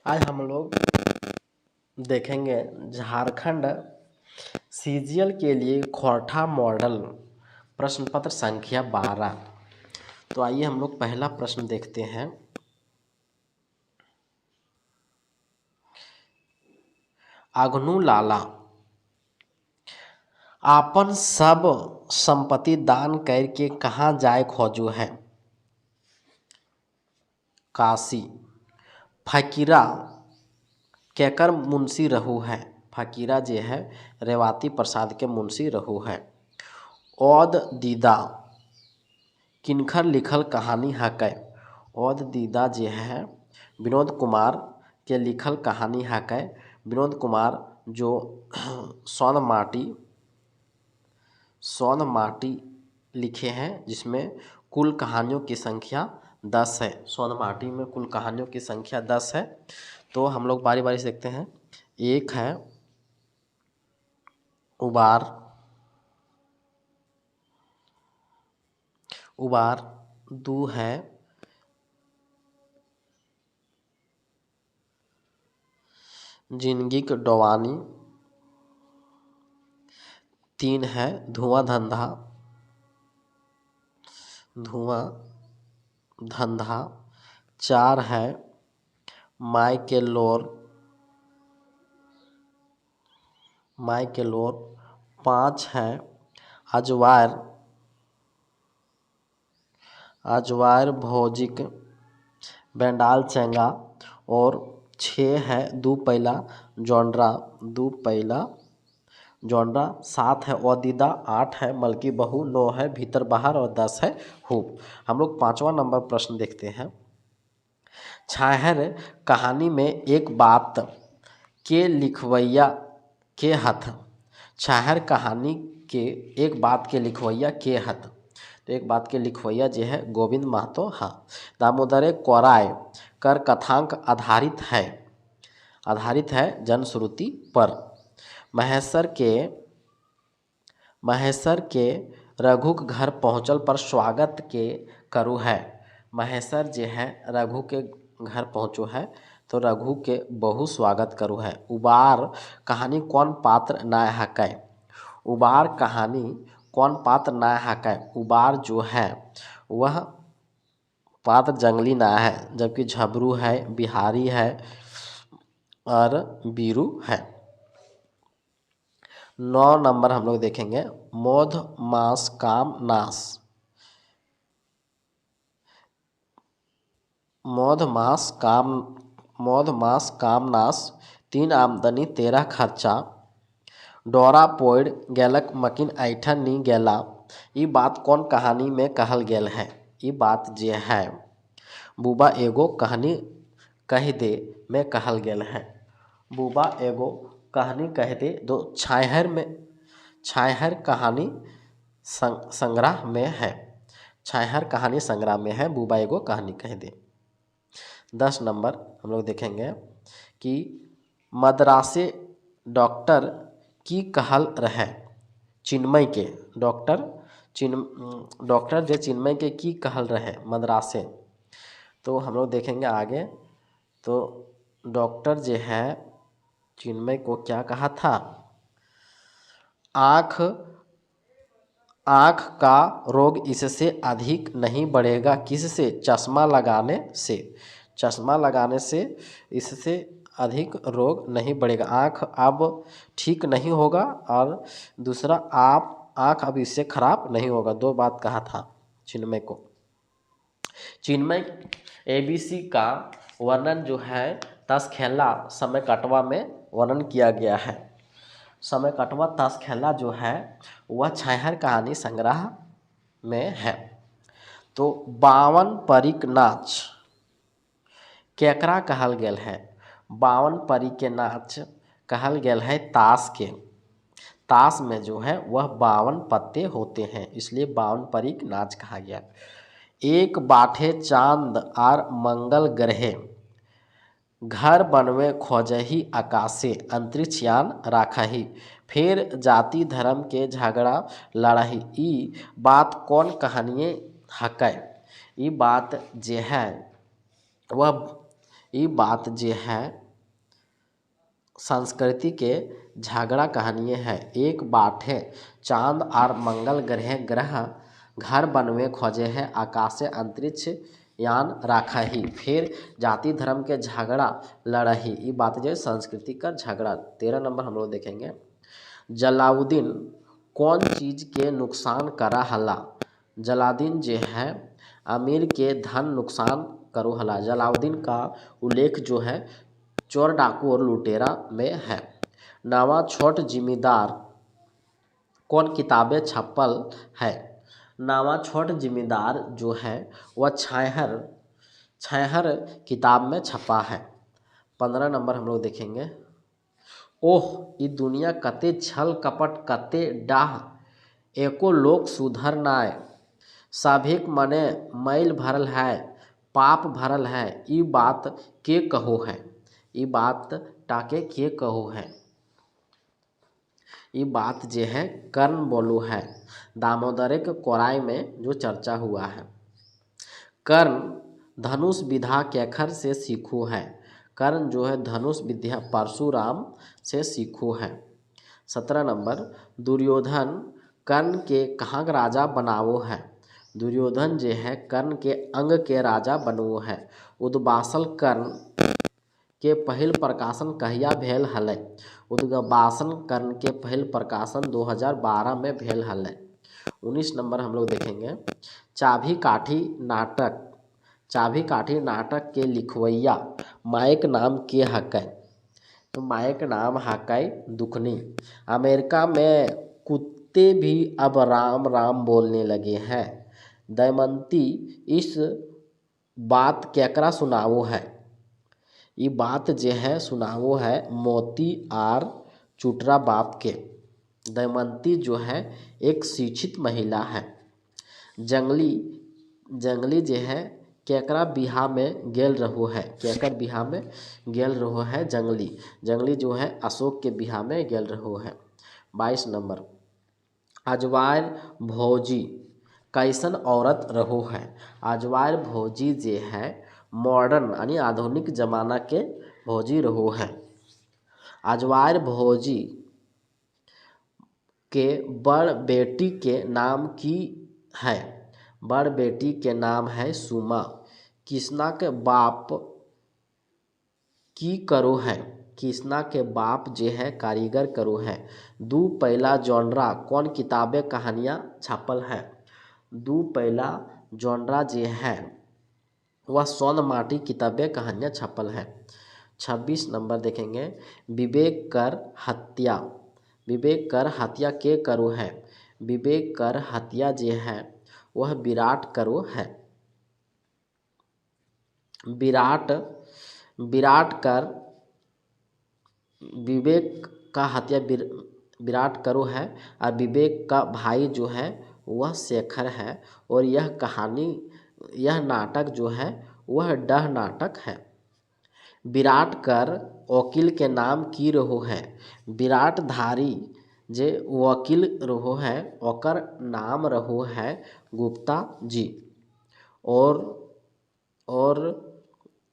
आज हम लोग देखेंगे झारखंड सीजीएल के लिए खोरठा मॉडल प्रश्न पत्र संख्या 12। तो आइए हम लोग पहला प्रश्न देखते हैं। अघनु लाला आपन सब संपत्ति दान करके कहाँ जाए खोजो है। काशी। फकीरा केकर मुंशी रहू है। फकीरा जे है रेवाती प्रसाद के मुंशी रहू है। औद दीदा किनखर लिखल कहानी हकै। औद दीदा जे है विनोद कुमार के लिखल कहानी हकै। विनोद कुमार जो सोन माटी लिखे हैं, जिसमें कुल कहानियों की संख्या 10 है। सोन माटी में कुल कहानियों की संख्या 10 है। तो हम लोग बारी बारी से देखते हैं। एक है उबार, दो है जिंदगी के डोवानी, तीन है धुआं धंधा, चार है माई के लोर, पाँच है अजवायर भौजिक बेंडाल चेंगा, और छः है दो पहला जॉनरा, सात है ओदीदा, आठ है मलकी बहू, 9 है भीतर बाहर और 10 है हुप। हम लोग 5वां नंबर प्रश्न देखते हैं। छाहर कहानी में एक बात के लिखवैया के हथ। छाहर कहानी के एक बात के लिखवैया के हथ। तो एक बात के लिखवैया जो है गोविंद महतो है। दामोदर कोराय कर कथांक आधारित है जनश्रुति पर। महेश्वर के रघु के घर पहुँचल पर स्वागत के करू है। महेश्वर जे है रघु के घर पहुँचो है तो रघु के बहु स्वागत करू है। उबार कहानी कौन पात्र नाय हकै। उबार कहानी कौन पात्र नाय हकै। उबार जो है वह पात्र जंगली नाय है, जबकि झबरू है, बिहारी है और बीरू है। 9 नंबर हम लोग देखेंगे। मोध मास काम नाश, 3 आमदनी 13 खर्चा, डोरा पोड़ गेलक मकिन ऐठन नी गेला। ई बात कौन कहानी में कहल गेल है। ई बात जे है बुबा एगो कहानी कह दे में कहल गेल है। बुबा एगो कहानी कह दे दो छाहर कहानी संग्रह में है। छाहर कहानी संग्रह में है, बुबा एगो कहानी कह दे। 10 नंबर हम लोग देखेंगे कि मद्रासे डॉक्टर की कहल रहे। चिन्मय के डॉक्टर जे चिन्मय के की कहल रहे मद्रासे। तो हम लोग देखेंगे आगे। तो डॉक्टर जे है चिन्मय को क्या कहा था। आँख का रोग इससे अधिक नहीं बढ़ेगा। किससे? चश्मा लगाने से इससे अधिक रोग नहीं बढ़ेगा। आँख अब ठीक नहीं होगा और दूसरा आँख अब इससे खराब नहीं होगा। 2 बात कहा था चिन्मय को। चिन्मय ABC का वर्णन जो है तसखेला समय कटवा में वर्णन किया गया है। समय कटवा तसखेला जो है वह छाहर कहानी संग्रह में है। तो 52 परिक नाच केकरा कहल गेल है। 52 परी के नाच कहल गेल है ताश के। ताश में जो है वह 52 पत्ते होते हैं, इसलिए 52 परिक नाच कहा गया। एक बाठे चांद आर मंगल ग्रहे, घर बनवे खोजही आकाशे, अंतरिक्ष यान राखही, फिर जाति धर्म के झगड़ा लड़ही। ई बात कौन कहानिए हकै। ई बात जे है वह ये बात जे है संस्कृति के झगड़ा कहानियाँ है। एक बात है चांद और मंगल ग्रह घर बनवे खोजे है, आकाशे अंतरिक्ष यान राखा ही, फिर जाति धर्म के झगड़ा लड़ही। ये बात जो है संस्कृति का झगड़ा। 13 नंबर हम लोग देखेंगे। जलाउद्दीन कौन चीज के नुकसान करा हला? जलाउद्दीन जो है अमीर के धन नुकसान करो हला। जलाउद्दीन का उल्लेख जो है चोर डाकू और लुटेरा में है। नावा छोट जिम्मेदार कौन किताबें छपल है? नावा छोट जिम्मेदार जो है वह छहर किताब में छपा है। 15 नंबर हम लोग देखेंगे। ओह ई दुनिया कते छल कपट कते डाह, एको लोक सुधर नाय, सभिक मने मैल भरल है, पाप भरल है, ई बात के कहो है? ई बात टाके के कहो है? ये बात जो है कर्ण बोलो है। दामोदर के कोराई में जो चर्चा हुआ है। कर्ण धनुष विद्या केखर से सीखो है? कर्ण जो है धनुष विद्या परशुराम से सीखो है। 17 नंबर। दुर्योधन कर्ण के कहाँ का राजा बनावो है? दुर्योधन जो है कर्ण के अंग के राजा बनवो है। उद्वासल कर्ण के पहिल प्रकाशन कहिया भेल हलै? उद्वासन कर्ण के पहिल प्रकाशन 2012 में भेल हलै। 19 नंबर हम लोग देखेंगे। चाभी काठी नाटक के लिखवैया मायक नाम के हकै? तो मायक नाम हकै दुखनी। अमेरिका में कुत्ते भी अब राम राम बोलने लगे हैं। दमयंती इस बात केकरा सुनावो है? ये बात जो है सुनावो है मोती और चुटरा बाप के। दमयंती जो है एक शिक्षित महिला है। जंगली जो है केकरा बिहा में गेल रहो है? केकर बिहा में गेल रहो है? जंगली जो है अशोक के बिहा में गेल रहो है। 22 नंबर। अजवायर भौजी कैसन औरत रहो है? अजवायर भौजी जे है मॉडर्न यानी आधुनिक जमाना के भौजी रहो है। अजवायर भौजी के बड़ बेटी के नाम की है? बड़ बेटी के नाम है सुमा। किसना के बाप की करो है? किसना के बाप जे है कारीगर करो है। दू पहला जॉनरा कौन किताबें कहानियाँ छापल है? दू पहला जॉनरा जे है वह सोन माटी किताबें कहानियाँ छपल है। 26 नंबर देखेंगे। विवेक कर हत्या के करो है? विवेक कर हत्या जे है वह विराट करो है। विवेक का हत्या विराट करो है और विवेक का भाई जो है वह शेखर है। और यह नाटक जो है वह डह नाटक है। विराट कर वकील के नाम की रहो है? विराट धारी जे वकील रहो है ओकर नाम रहो है गुप्ता जी। और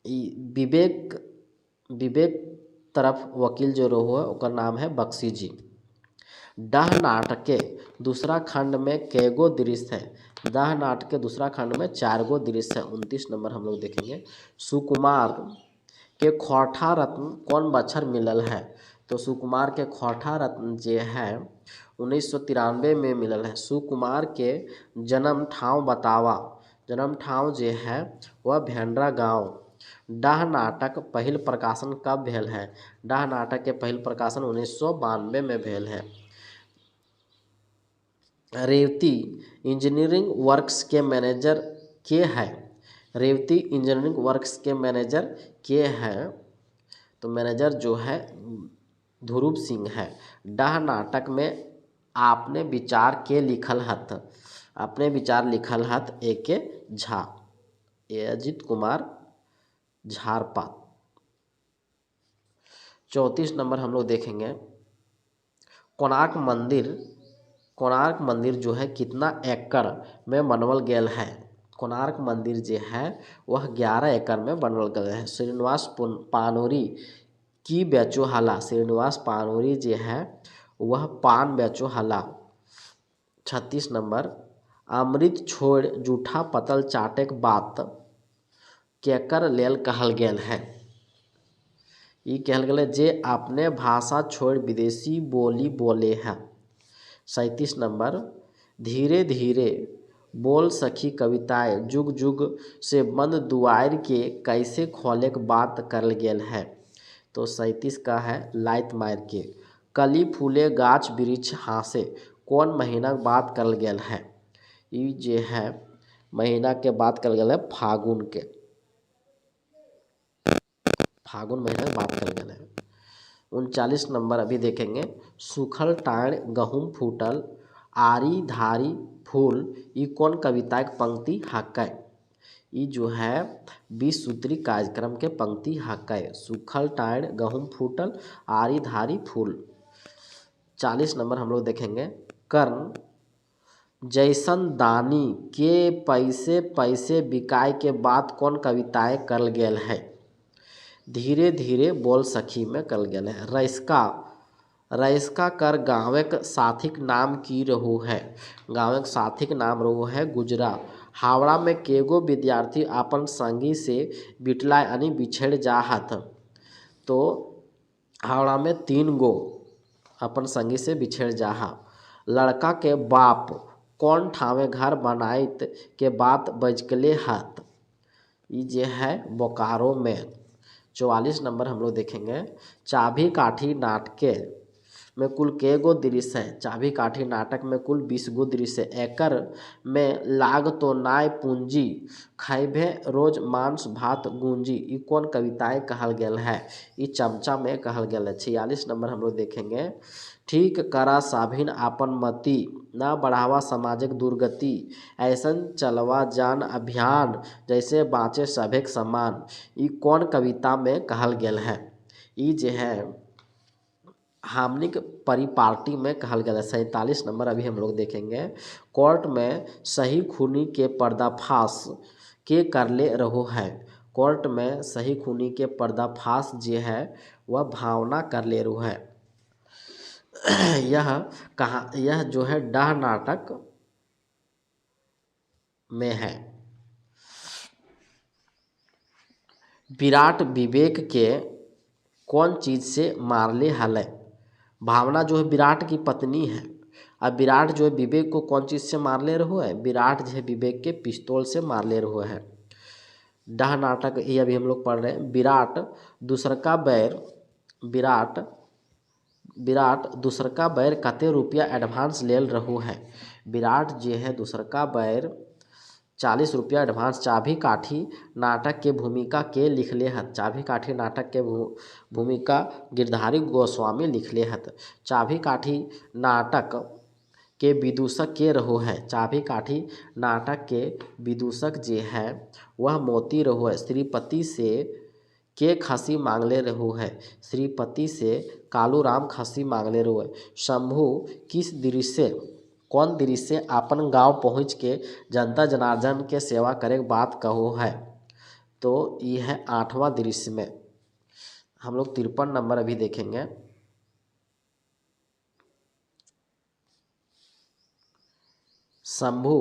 विवेक तरफ वकील जो रहो है ओकर नाम है बख्शी जी। डह नाटक के दूसरा खंड में कैगो दृश्य है? डह नाटक के दूसरा खंड में 4 गो दृश्य है। 29 नंबर हम लोग देखेंगे। सुकुमार के खोटा रत्न कौन बच्छर मिलल है? तो सुकुमार के खोटा रत्न जे है 1993 में मिलल है। सुकुमार के जन्म ठाव बतावा। जन्म ठाव जे है वह भेंडरा गांव। डाह नाटक पहिल प्रकाशन कब भेल है? डाह नाटक के पहिल प्रकाशन 1992 में भेल है। रेवती इंजीनियरिंग वर्क्स के मैनेजर के है? रेवती इंजीनियरिंग वर्क्स के मैनेजर के है? तो मैनेजर जो है ध्रुव सिंह है। डाह नाटक में आपने विचार के लिखल हत? अपने विचार लिखल हत ए.के. झा, अजित कुमार झारपात। 34 नंबर हम लोग देखेंगे। कोणार्क मंदिर जो है कितना एकड़ में बनवल गेल है? कोणार्क मंदिर जो है वह 11 एकड़ में बनल गए हैं। श्रीनिवास पानोरी की बेचो हला, श्रीनिवास पानोरी जो है वह पान बेचो हला। 36 नंबर, अमृत छोड़ जूठा पतल चाटे के बात केकर लेल कहल गेल है। ई कहल गेल जे अपने भाषा छोड़ विदेशी बोली बोले हैं। 37 नंबर, धीरे धीरे बोल सखी कविताएं जुग जुग से बंद दुआर के कैसे खोले के बात करल गेल है। तो 37 का है लाइत मार के। कली फूले गाछ वृक्ष हाँसे कौन महीना के बात करल गेल है। ई जे है महीना के बात करल गेल है फागुन के, फागुन महीना की बात करल गेल है। 39 नंबर अभी देखेंगे, सूखल टाण गहूम फूटल आरी धारी फूल, ई कौन कविता के पंक्ति हकै। ई जो है 20 सूत्री कार्यक्रम के पंक्ति हकै। सूखल टाण गहूम फूटल आरी धारी फूल। 40 नंबर हम लोग देखेंगे, कर्ण जैसन दानी के पैसे पैसे बिकाय के बाद कौन कविताएं करल गेल है। धीरे धीरे बोल सखी में करल गेल है। रईस्का कर गाँवक साथीक नाम की रहो है। गाँवक साथीक नाम रहो है गुजरा। हावड़ा में केगो विद्यार्थी अपन संगी से बिटला यानी बिछड़ जाहत। तो हावड़ा में 3 गो अपन संगी से बिछड़ जाहा। लड़का के बाप कौन ठावे घर बनाइत के बात बजकले हत। ये जे है बोकारो में। 44 नंबर हम लोग देखेंगे, चाभी काठी नाटक में कुल के गो दृश्य है। चाभी काठी नाटक में कुल 20 गो दृश्य है। एकर में लाग तो नाय पूंजी खैभे रोज मांस भात गूंजी, ई कौन कविताएं कहल गेल है। ई चमचा में कहल गेल है। 46 नंबर हम लोग देखेंगे, ठीक करा साभिन आपन मति न बढ़ावा समाजिक दुर्गति, ऐसन चलवा जान अभियान जैसे बाँचे सभेक समान, ई कौन कविता में कहल गेल है। ई जे है हार्मोनिक परिपाटी में कहल गेल है। 47 नंबर अभी हम लोग देखेंगे, कोर्ट में सही खूनी के पर्दाफाश के करले रहो है। कोर्ट में सही खूनी के पर्दाफाश जे है वह भावना करले रहो है। यह जो है डाह नाटक में है। विराट विवेक के कौन चीज से मारले हले। भावना जो है विराट की पत्नी है। अब विराट जो है विवेक को कौन चीज से मारले रहो है। विराट जो है विवेक के पिस्तौल से मारले रहो है। डाह नाटक ये अभी हम लोग पढ़ रहे हैं। विराट दूसरका बैर कते रुपया एडवांस लेल रहो है। विराट जे है दूसरका बैर 40 रुपया एडवांस चाभी काठी नाटक के भूमिका के लिखले हत। चाभी काठी नाटक के भूमिका गिरधारी गोस्वामी लिखले हत। चाभी काठी नाटक के विदूषक के रहो है। चाभी काठी नाटक के विदूषक जे है वह मोती रहो है। श्रीपति से के खसी मांगले रहो है। श्रीपति से कालूराम खसी मांगले रहो है। शंभू किस दृश्य कौन दृश्य अपन गांव पहुँच के जनता जनार्दन के सेवा करे के बात कहो है। तो ये है 8वां दृश्य में। हम लोग 53 नंबर अभी देखेंगे, शंभू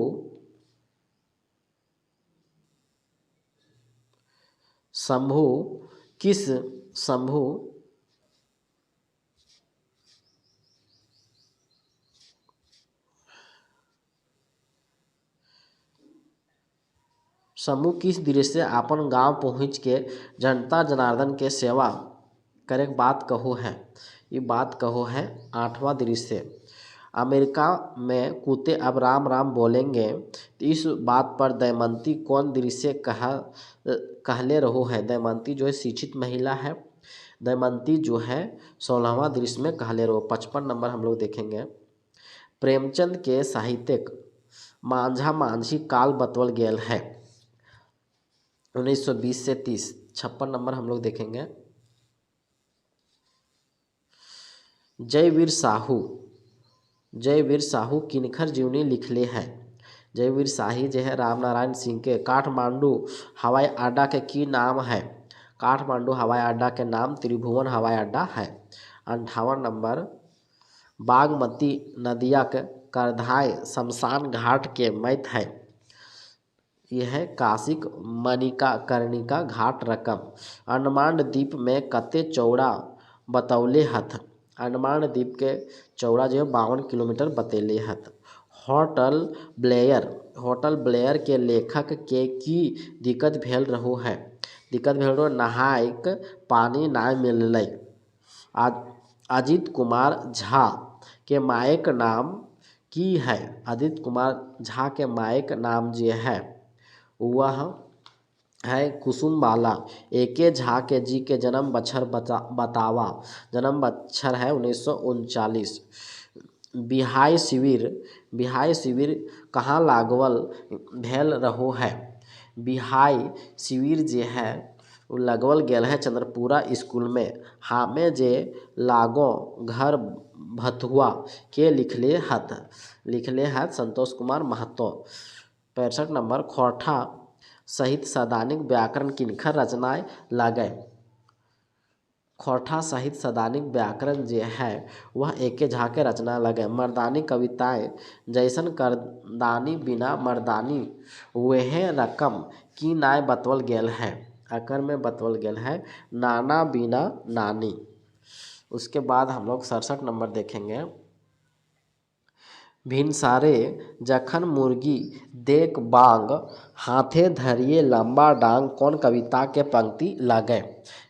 किस दृश्य अपन गांव पहुँच के जनता जनार्दन के सेवा करे के बात कहो है। ये बात कहो है 8वां दृश्य। अमेरिका में कुत्ते अब राम राम बोलेंगे, तो इस बात पर दमयंती कौन दृश्य कहले रहो है। दमयंती जो है शिक्षित महिला है। दमयंती जो है 16वां दृश्य में कहले रहो। 55 नंबर हम लोग देखेंगे, प्रेमचंद के साहित्यिक मांझा मांझी काल बतवल गेल है 1920 से 30। 56 नंबर हम लोग देखेंगे, जयवीर साहू किनखर जीवनी लिखले है। जयवीर शाही जो है राम नारायण सिंह के। काठमांडू हवाई अड्डा के की नाम है? काठमांडू हवाई अड्डा के नाम त्रिभुवन हवाई अड्डा है। 58 नंबर, बागमती नदिया के करधाय शमशान घाट के मैथ है? यह है काशिक मणिका कर्णिका घाट रकम। अंडमान द्वीप में कते चौड़ा बतौले हथ? अंडमान द्वीप के चौड़ा जो है 52 किलोमीटर बतेले हथ। होटल ब्लेयर के लेखक के की दिक्कत भेल रहो है? दिक्कत भेल रहो नहायक पानी ना मिललै। अजित कुमार झा के मायक नाम की है? अजित कुमार झा के मायक नाम जो है वह है कुसुमबाला। एके झा के जी के जन्म बछर बतावा। जन्म बछर है 1939। बिहाई शिविर कहाँ लागवल भेल रहो है? बिहाई शिविर जे है वो लगवल गेल है चंद्रपुरा स्कूल में। हामे जे लागो घर भथुआ के लिखले हत संतोष कुमार महतो। 65 नंबर, खोरठा सहित सैद्धांतिक व्याकरण किनकर रचनाएं लागे? खोरठा सहित सैद्धांतिक व्याकरण जो है वह एके झा के रचना लगे। मर्दानी कविताएं जैसन करदानी बिना मर्दानी वह रकम की नाय बतवल गेल है? अकर में बतवल गेल है नाना बिना नानी। उसके बाद हम लोग 67 नंबर देखेंगे। भिनसारे जखन मुर्गी देक बांग हाथे धरिए लंबा डांग कौन कविता के पंक्ति लगे?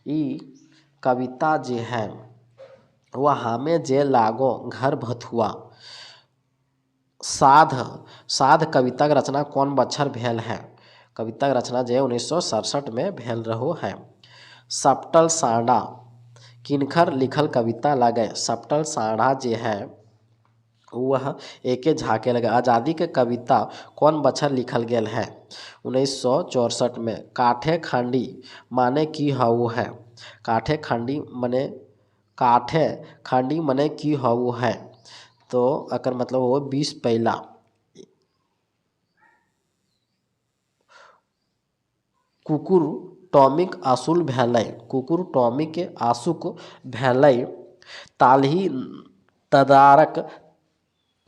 ई कविता जे है वह हामे जे लागो घर भथुआ। साध कविता के रचना कौन बछर भेल है? कविता के रचना जो है 1967 में भेल रहो है। सपटल साँडा किनकर लिखल कविता लगे? सपटल साँडा जे है वह एके झा के लगे। आज़ादी के कविता कौन बछर लिखल गेल है? 1964 में। काठे खंडी माने की हऊ है? काठे खंडी मने की हऊ है? तो अकर मतलब वो 20 पहला। कुकुर टॉमिक आसूल भेलै। कुकुर टॉमिक के आशुक भेलै ताल्ही तदारक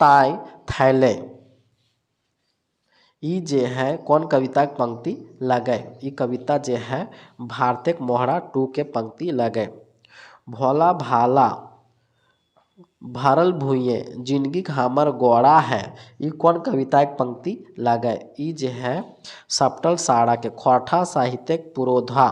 ताय थैले। ई जे है कौन कविता के पंक्ति लगे? ई कविता जे है भारतेक मोहरा 2 के पंक्ति लगे। भोला भाला भरल भुइये जिंदगी हमर गोड़ा है। ई कौन कविता के पंक्ति लगे? ई जे है सपटल साड़ा के। खोरठा साहित्यिक पुरोधा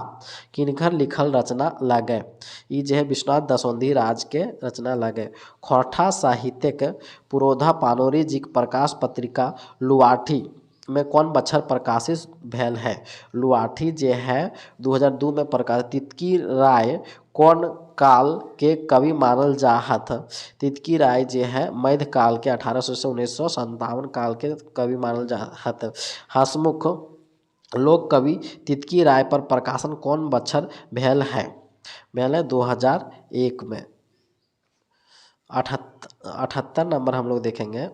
किनकर लिखल रचना लगे? ई जे है विश्वनाथ दसौंधी राज के रचना लगे। खोरठा साहित्यिक पुरोधा पानोरी जी के प्रकाश पत्रिका लुआठी में कौन बछर प्रकाशित भेल है? लुआठी जे है 2002 में प्रकाशित। तितकी राय कौन काल के कवि मानल जा हथ? तितकी राय जे है मध्य काल के 1800 से 1957 काल के कवि मानल जा हथ। हंसमुख लोक कवि तितकी राय पर प्रकाशन कौन बछर भेल है? भेल है 2001 में। 78 नंबर हम लोग देखेंगे।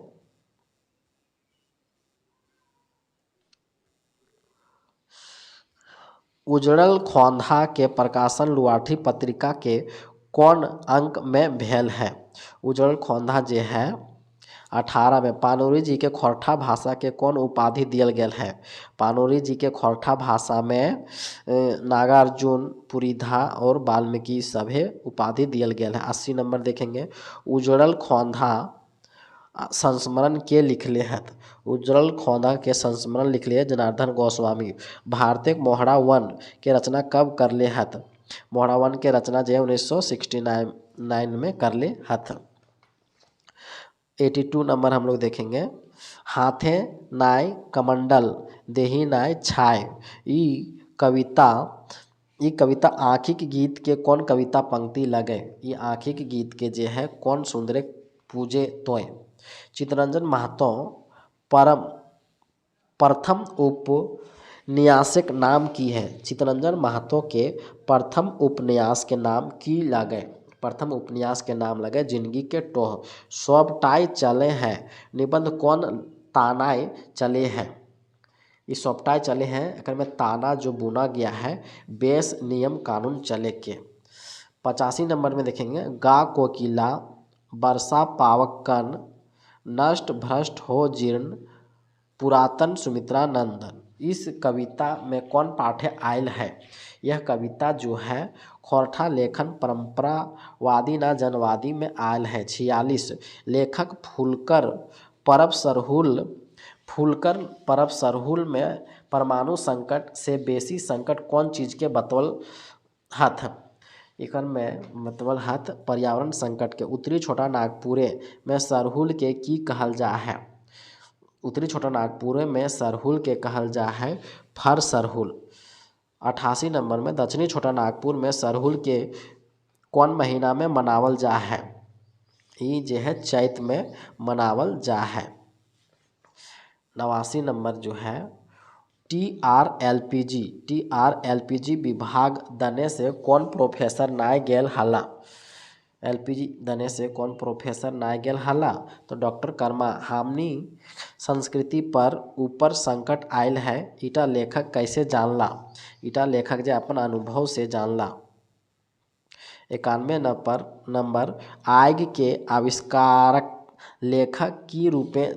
उजड़ल खोंधा के प्रकाशन लुआठी पत्रिका के कौन अंक में भेल है? उजड़ल खोंधा जे है 18 में। पानोरी जी के खोरठा भाषा के कौन उपाधि दियल गेल है? पानोरी जी के खोरठा भाषा में नागार्जुन, पुरीधा और वाल्मीकि सभे उपाधि दियल गेल है। 80 नंबर देखेंगे। उजड़ल खोंधा संस्मरण के लिखले हथ? उजड़ल खोंधा के संस्मरण लिखले है जनार्दन गोस्वामी। भारतेक मोहरा 1 के रचना कब करले हथ? मोहरा 1 के रचना जो है 1969 में करले हथ। 82 नंबर हम लोग देखेंगे। हाथे नाय कमंडल देही नाय छाय। ई कविता आँखी के गीत के कौन कविता पंक्ति लगे? ये आँखी के गीत के जे है कौन सुंदरे पूजे तोय। चित्तरंजन महतो प्रथम उपन्यासक नाम की है? चित्तरंजन महतो के प्रथम उपन्यास के नाम की लगे? प्रथम उपन्यास के नाम लगे जिंदगी के टोह। सब टाई चले हैं निबंध कौन तानाए चले हैं, ये सॉफ्टाई चले हैं एकर में ताना जो बुना गया है बेस नियम कानून चले के। 85 नंबर में देखेंगे, गा कोकिला वर्षा पावक कन नष्ट भ्रष्ट हो जीर्ण पुरातन सुमित्रा नंदन। इस कविता में कौन पाठ्य आयल है? यह कविता जो है खोरठा लेखन परंपरावादी ना जनवादी में आयल है। 46 लेखक फूलकर परब सरहुल में परमाणु संकट से बेसी संकट कौन चीज के बतवल हथ? एकर में मतलब हथ पर्यावरण संकट के। उत्तरी छोटा नागपुरे में सरहुल के की कहल जा है? उत्तरी छोटा नागपुर में सरहुल के कहल जा है फर सरहुल। 88 नंबर में दक्षिणी छोटा नागपुर में सरहुल के कौन महीना में मनावल जा है? ये जो है चैत में मनावल जा है। 89 नंबर जो है TRLPG विभाग दने से कौन प्रोफेसर नाय गेल हला? LPG दने से कौन प्रोफेसर नाय गेल हला? तो डॉक्टर कर्मा। हमनी संस्कृति पर ऊपर संकट आयल है, इटा लेखक कैसे जानला? इटा लेखक जे अपन अनुभव से जानला। 91 नंबर आग के आविष्कारक लेखक की रूपे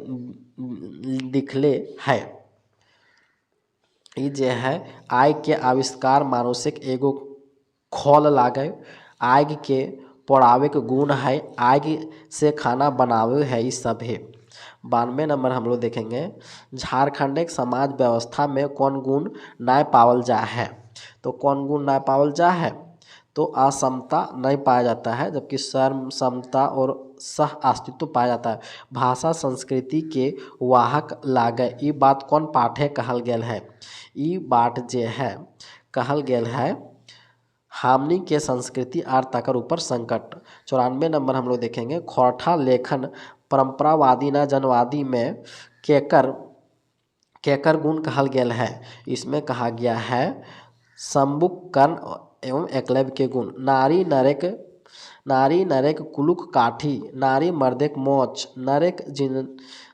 दिखले है? ये जे है आग के आविष्कार मानुषिक एगो खोल लागे, आग के पोड़ावे के गुण है, आग से खाना बनावे है, इस सब है। 92 नंबर हम लोग देखेंगे, झारखंड एक समाज व्यवस्था में कौन गुण ना पावल जा है? तो कौन गुण ना पावल जा है? तो असमता नहीं पाया जाता है, जबकि सर्व समता और सह अस्तित्व पाया जाता है। भाषा संस्कृति के वाहक लागे, ये बात कौन पाठे कहल गेल है? ये बात जे है कहल गेल है हमनी के संस्कृति आर तकर ऊपर संकट। 94 नंबर हम लोग देखेंगे, खोरठा लेखन परंपरावादी ना जनवादी में केकर गुण कहल गेल है? इसमें कहा गया है संबुक कर्ण एवं एकलव्य के गुण। नारी नरेक कुलुक काठी, नारी मर्देक मोच, नरेक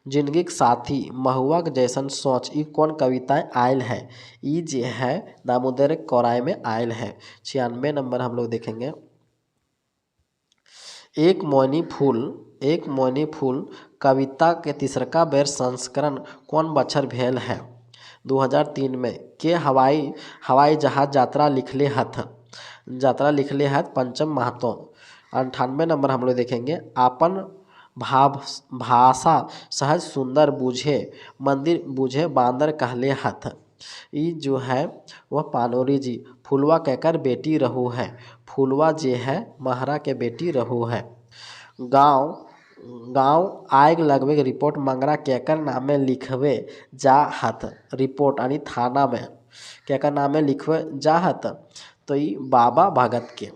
जिंदगीक साथी, महुआ जैसन सोच। ये कौन कविताएं आयल है? ये जे है दामोदर कोराय में आयल है। 96 नंबर हम लोग देखेंगे, एक मोनी फूल कविता के तीसरका बेर संस्करण कौन बछर भेल है? 2003 में। के हवाई जहाज यात्रा लिखले हथ पंचम महतो। 98 नंबर हम लोग देखेंगे, आपन भाषा सहज सुंदर बूझे मंदिर बूझे बांदर कहले हथ। ये जो है वह पानोरी जी। फुलवा केकर बेटी रहू है? फुलवा जे है महरा के बेटी रहू है। गाँव आग लगवे के रिपोर्ट मंगरा केकर नामे लिखवे जा हत? रिपोर्ट यानी थाना में केकर नामे लिखवे जा हत? तो ये बाबा भगत के।